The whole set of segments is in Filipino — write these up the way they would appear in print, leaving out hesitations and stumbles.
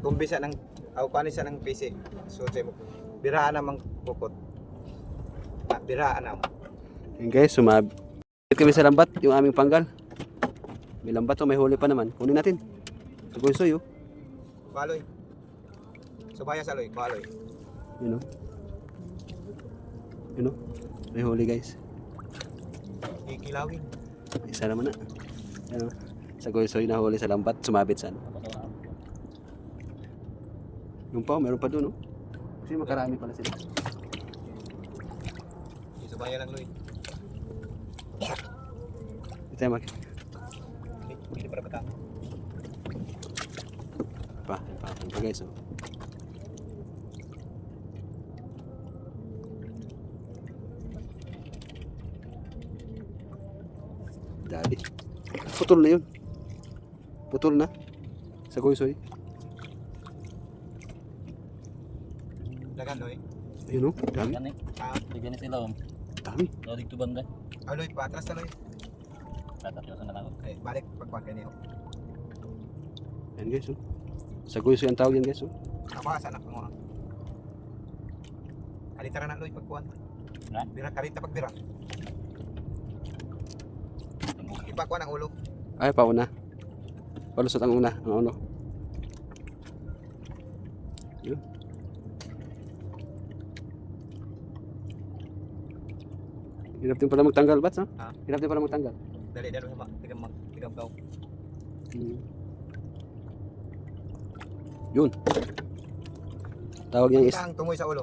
Kumbisa ng kanisa ng PC. So say mo biraan namang bukod. Biraan na. Yun guys, sumabit kami sa lambat, yung aming panggal. May lambat to, may huli pa naman. Kunin natin. Sugoy-soy oh. Baloy. Subaya sa loy, baloy. You know. You know. May huli guys. Kikilawin. Isa naman na. Ano? Sagoy-soy na huli sa lambat, sumabit sa ano. Yung pa, meron pa doon oh. Kasi makarami pala sila. Subaya lang loy. Ito yung Hindi para bata. pa guys oh. Dali. Putol na yun. Putol na. Sagoy-soy. Dagan loy. Ayun oh, dami. Gani. Gani sila om. Dami. Lodig to banda. Loy patras na loy. Tatatyosan na lang. Ay balik pagkuan kanino. Yan guys oh. Sagoy-soy ang tawag yan guys oh. Nabasan ako mo. Alitara na loy pagkuan. Na? Bira karita pag bira. Ipakuan ang ulo. Ay, pauna. Palusot ang una, ang uno. Yun. Hirap din pala magtanggal, Bats, no? Ha? Hirap din pala magtanggal. Dali sama tigam kau. Yun. Tawag niyang Ang tumoy sa ulo.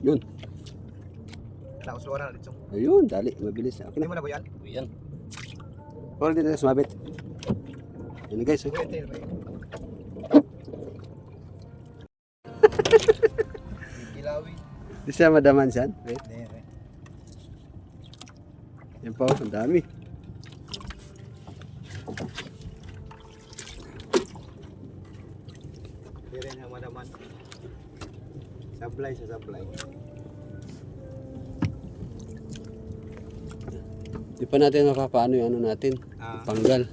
Yun. Na usura na dito. Ayun, dali. Mabilis na. Okay Hindi na. mo na ba yan? Yan. All din na sumabit. Yun na guys. Oh. Wait, tail ba yan? Kilawin. Di siya madaman siyan. Wait. Hindi. Yan pa. Ang dami. Hindi rin ang madaman. Sablay sa sablay. Di pa natin mapapaano yung ano natin. Panggal.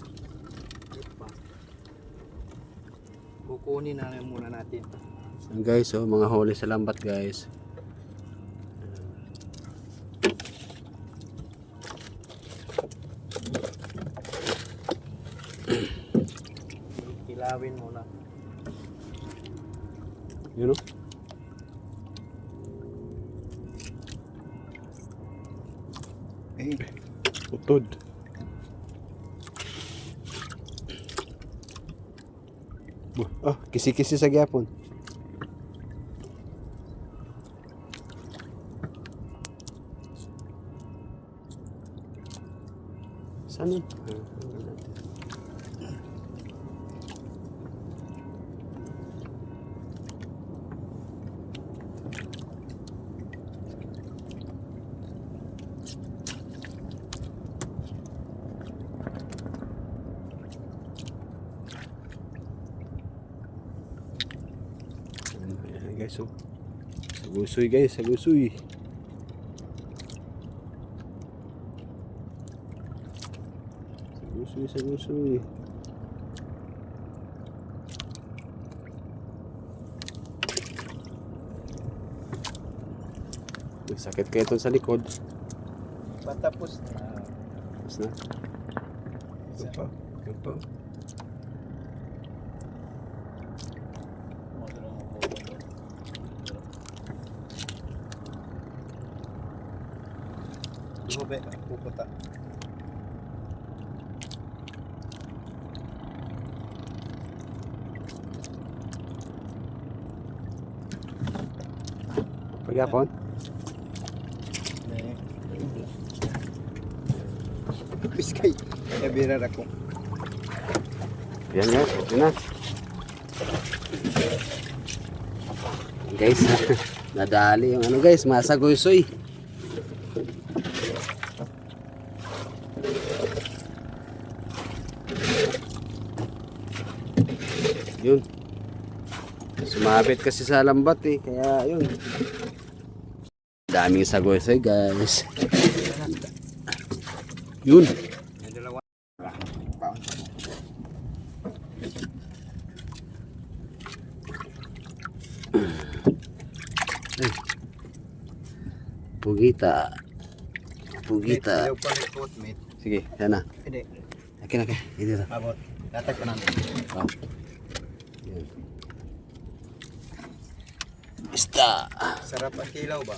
Kukunin na lang muna natin. Yan guys, oh, mga huli sa lambat guys. Kilawin muna. Yun oh. Eh, Utod. Ah, kisi-kisi sa gyapon. Saan yun? Ayan guys, oh. Sagusoy guys, sagusoy. Sagusoy. May sakit kayo ito sa likod. patapos na. Tapos na. Ito pa. Ito pa. Dube, puputa. Pagyapon. Piskay. Birar ako. Yan guys, okay na. Guys, nadali yung ano guys, masagoy-soy. Yun. Sumabit kasi sa lambat eh, kaya yun. Daming sagoy-soy guys. Yun. May dalawa. Pugita. Pugita. Ilaw pa ng coat, mate. Sige, yan na. Hindi. Akin, akin. Dito. Abot. Latag ko namin. Oh. Yan. Ista. Sarap ang kilaw ba?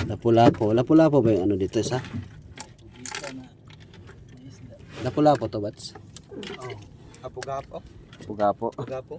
Lapu-lapo. Lapu-lapo ba yung ano dito sa? Lapu-lapo to, Bats? Oh. Apo-gapo. Lapu-gapo. Apo-gapo.